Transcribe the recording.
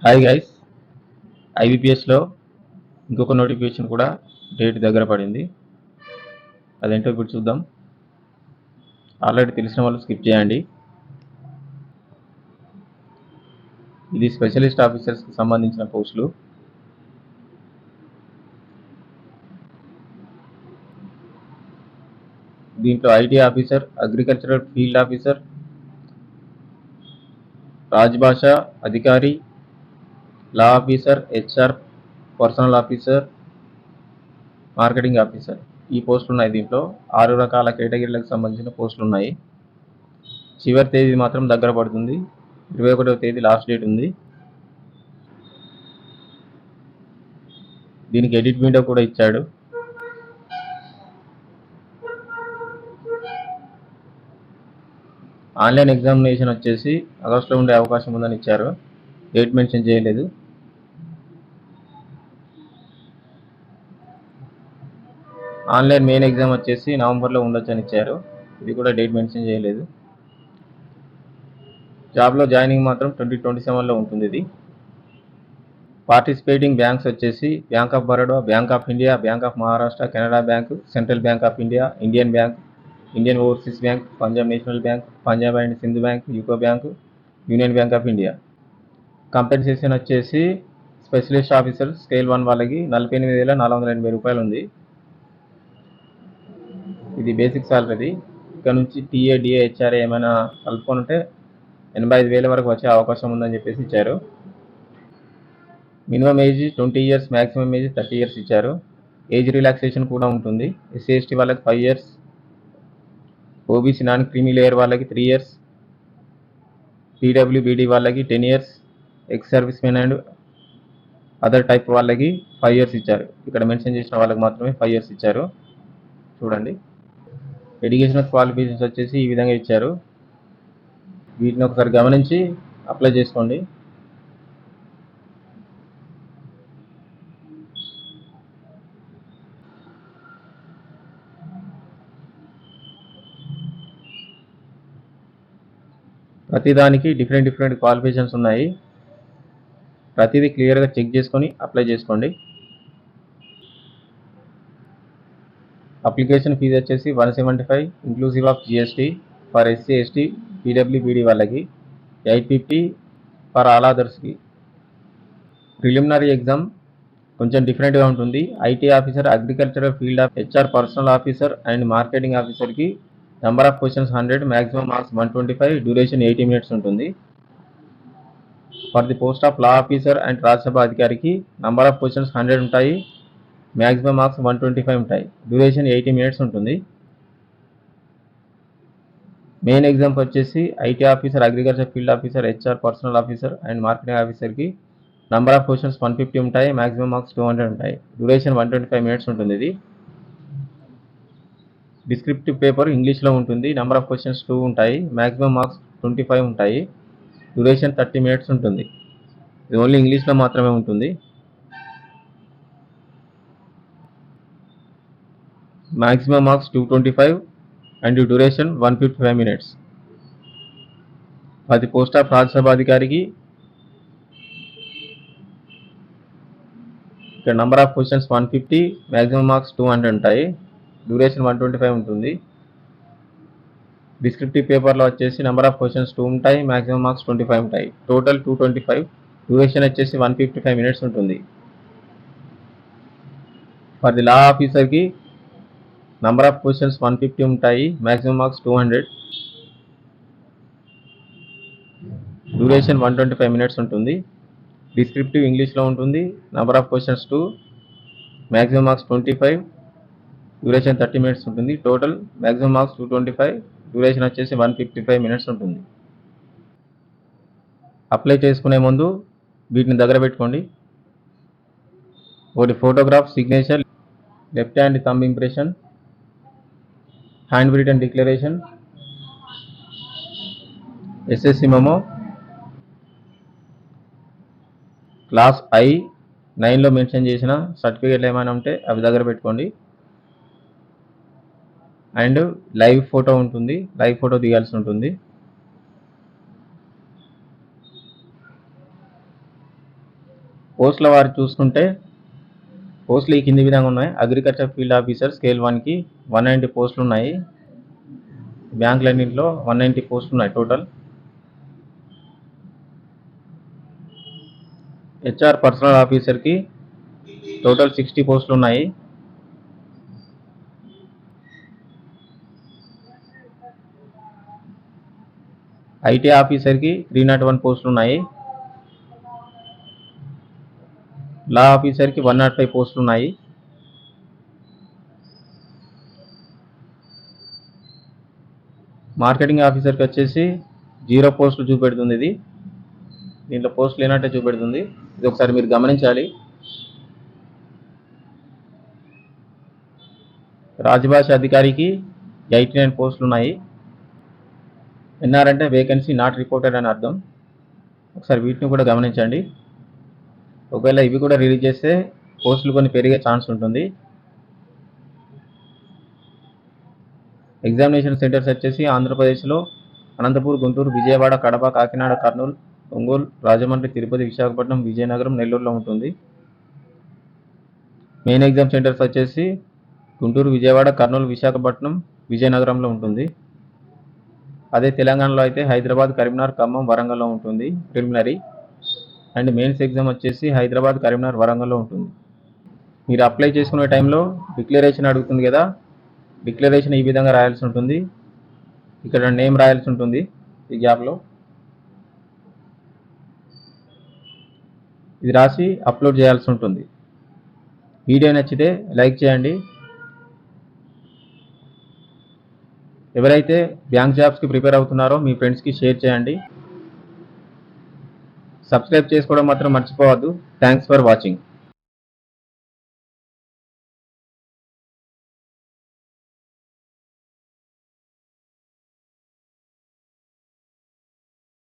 Hi guys, ఐబీపీఎస్లో ఇంకొక notification కూడా date దగ్గర పడింది. అదేంటో ఇప్పుడు చూద్దాం. ఆల్రెడీ తెలిసిన వాళ్ళు స్కిప్ చేయండి. ఇది స్పెషలిస్ట్ ఆఫీసర్స్కి సంబంధించిన పోస్టులు. దీంట్లో IT officer, agricultural field officer, Rajbhasha అధికారి, law officer, HR, personal officer, marketing officer ఈ పోస్టులు ఉన్నాయి. దీంట్లో 6 రకాల కేటగిరీలకు సంబంధించిన పోస్టులు ఉన్నాయి. చివరి తేదీ మాత్రం దగ్గర పడుతుంది. 21వ తేదీ లాస్ట్ డేట్ ఉంది. దీనికి ఎడిట్ విండో కూడా ఇచ్చాడు. ఆన్లైన్ ఎగ్జామినేషన్ వచ్చేసి ఆగస్టులో ఉండే అవకాశం ఉందని ఇచ్చారు. డేట్ మెన్షన్ చేయలేదు. ఆన్లైన్ మెయిన్ ఎగ్జామ్ వచ్చేసి నవంబర్లో ఉండొచ్చు అని ఇచ్చారు. ఇది కూడా డేట్ మెన్షన్ చేయలేదు. జాబ్లో జాయినింగ్ మాత్రం 2027లో ఉంటుంది. ఇది పార్టిసిపేటింగ్ బ్యాంక్స్ వచ్చేసి bank of Baroda, bank of India, bank of Maharashtra, Canara bank, central bank of India, Indian bank, Indian overseas bank, Punjab national bank, Punjab and Sindhu bank, UCO bank, union bank of India. Compensation వచ్చేసి specialist officer scale 1 వాళ్ళకి 48,480 రూపాయలు ఉంది. ఇది basic salary. ఇక్కడ నుంచి TA, DA, HRA ఏమైనా కలుపుకొని ఉంటే 85,000 వరకు వచ్చే అవకాశం ఉందని చెప్పేసి ఇచ్చారు. Minimum age 20 years, maximum age 30 years ఇచ్చారు. ఏజ్ రిలాక్సేషన్ కూడా ఉంటుంది. ఎస్సీ ఎస్టీ వాళ్ళకి 5 years, OBC non creamy layer వాళ్ళకి 3 ఇయర్స్, పీడబ్ల్యూబీడీ వాళ్ళకి 10 years, ex service men and other type వాళ్ళకి 5 ఇయర్స్ ఇచ్చారు. ఇక్కడ మెన్షన్ చేసిన వాళ్ళకి మాత్రమే 5 ఇయర్స్ ఇచ్చారు. చూడండి, ఎడ్యుకేషనల్ క్వాలిఫికేషన్స్ వచ్చేసి ఈ విధంగా ఇచ్చారు. వీటిని ఒకసారి గమనించి అప్లై చేసుకోండి. ప్రతిదానికి డిఫరెంట్ క్వాలిఫికేషన్స్ ఉన్నాయి. ప్రతిదీ క్లియర్గా చెక్ చేసుకొని అప్లై చేసుకోండి. అప్లికేషన్ ఫీజు వచ్చేసి 175 inclusive of GST for SC ST పీడబ్ల్యూబీడీ వాళ్ళకి, 850 ఫర్ ఆల్ అదర్స్కి. ప్రిలిమినరీ ఎగ్జామ్ కొంచెం డిఫరెంట్గా ఉంటుంది. IT officer, agricultural field HR, personal officer and marketing ఆఫీసర్కి number of questions 100, maximum marks 125, duration 80 minutes ఉంటుంది. For the post of law officer and Rajya Sabha అధికారికి number of questions 100 ఉంటాయి, మ్యాక్సిమం మార్క్స్ 125 ఉంటాయి, duration 80 minutes ఉంటుంది. Main ఎగ్జామ్కి వచ్చేసి IT officer, agriculture field officer, HR, personal officer and marketing ఆఫీసర్కి number of questions 150 ఉంటాయి, maximum marks 200 ఉంటాయి, డ్యూరేషన్ 125 minutes ఉంటుంది. ఇది డిస్క్రిప్టివ్ పేపర్ ఇంగ్లీష్లో ఉంటుంది. నెంబర్ ఆఫ్ క్వశ్చన్స్ 2 ఉంటాయి, మ్యాక్సిమం మార్క్స్ 25 ఉంటాయి, డ్యూరేషన్ 30 minutes ఉంటుంది. ఇది ఓన్లీ ఇంగ్లీష్లో మాత్రమే ఉంటుంది. Maximum marks 225 and duration 155 minutes. అది పోస్ట్ ఆఫ్ రాజ్యసభ అధికారికి ఇక్కడ number of questions 150, maximum marks 200 ఉంటాయి, డ్యూరేషన్ 125 ఉంటుంది. డిస్క్రిప్టివ్ పేపర్లో వచ్చేసి నెంబర్ ఆఫ్ క్వశ్చన్స్ 2 ఉంటాయి, మ్యాక్సిమం మార్క్స్ 25 ఉంటాయి, టోటల్ 225, డ్యూరేషన్ వచ్చేసి 155 minutes ఉంటుంది. ఫర్ ది లా ఆఫీసర్కి నెంబర్ ఆఫ్ క్వశ్చన్స్ 150 ఉంటాయి, మ్యాక్సిమం మార్క్స్ 200, డ్యూరేషన్ 125 minutes ఉంటుంది. డిస్క్రిప్టివ్ ఇంగ్లీష్లో ఉంటుంది. Number of questions 2, maximum marks 25, duration 30 minutes ఉంటుంది. టోటల్ మ్యాక్సిమం మార్క్స్ 225, డ్యూరేషన్ వచ్చేసి 155 minutes ఉంటుంది. అప్లై చేసుకునే ముందు వీటిని దగ్గర పెట్టుకోండి. ఒకటి photograph, signature, left hand thumb impression, handwritten declaration, SSC memo, class I-9లో మెన్షన్ చేసిన సర్టిఫికేట్లు ఏమైనా ఉంటే అవి దగ్గర పెట్టుకోండి. అండ్ లైవ్ ఫోటో ఉంటుంది, లైవ్ ఫోటో దిగాల్సి ఉంటుంది. పోస్టుల వారు చూసుకుంటే పోస్టులు ఈ కింది విధంగా ఉన్నాయి. అగ్రికల్చర్ ఫీల్డ్ ఆఫీసర్ స్కేల్ 1కి 190 పోస్టులు ఉన్నాయి. బ్యాంకులన్నింటిలో 190 పోస్టులు ఉన్నాయి టోటల్. హెచ్ఆర్ పర్సనల్ ఆఫీసర్కి టోటల్ 60 పోస్టులు ఉన్నాయి. ఐటీ ఆఫీసర్కి 301 పోస్టులు ఉన్నాయి. లా ఆఫీసర్కి 105 పోస్టులు ఉన్నాయి. మార్కెటింగ్ ఆఫీసర్కి వచ్చేసి 0 పోస్టులు చూపెడుతుంది. దీంట్లో పోస్టులు లేనట్టే చూపెడుతుంది. ఇది ఒకసారి మీరు గమనించాలి. రాజభాష అధికారికి 89 పోస్టులు ఉన్నాయి. ఎన్ఆర్ అంటే వేకెన్సీ నాట్ రిపోర్టెడ్ అని అర్థం. ఒకసారి వీటిని కూడా గమనించండి. ఒకవేళ ఇవి కూడా రిలీజ్ చేస్తే పోస్టులు కొన్ని పెరిగే ఛాన్స్ ఉంటుంది. ఎగ్జామినేషన్ సెంటర్స్ వచ్చేసి ఆంధ్రప్రదేశ్లో అనంతపూర్, గుంటూరు, విజయవాడ, కడప, కాకినాడ, కర్నూలు, ఒంగోలు, రాజమండ్రి, తిరుపతి, విశాఖపట్నం, విజయనగరం, నెల్లూరులో ఉంటుంది. మెయిన్ ఎగ్జామ్ సెంటర్స్ వచ్చేసి గుంటూరు, విజయవాడ, కర్నూలు, విశాఖపట్నం, విజయనగరంలో ఉంటుంది. అదే తెలంగాణలో అయితే హైదరాబాద్, కరీంనగర్, ఖమ్మం, వరంగల్లో ఉంటుంది ప్రిలిమినరీ. అండ్ మెయిన్స్ ఎగ్జామ్ వచ్చేసి హైదరాబాద్, కరీంనగర్, వరంగల్లో ఉంటుంది. మీరు అప్లై చేసుకునే టైంలో డిక్లరేషన్ అడుగుతుంది కదా, డిక్లరేషన్ ఈ విధంగా రాయాల్సి ఉంటుంది. ఇక్కడ నేమ్ రాయాల్సి ఉంటుంది ఈ గ్యాప్లో. ఇది రాసి అప్లోడ్ చేయాల్సి ఉంటుంది. వీడియో నచ్చితే లైక్ చేయండి. ఎవరైతే బ్యాంక్ జాబ్స్కి ప్రిపేర్ అవుతున్నారో మీ ఫ్రెండ్స్కి షేర్ చేయండి. సబ్స్క్రైబ్ చేసుకోవడం మాత్రం మర్చిపోవద్దు. Thanks for watching.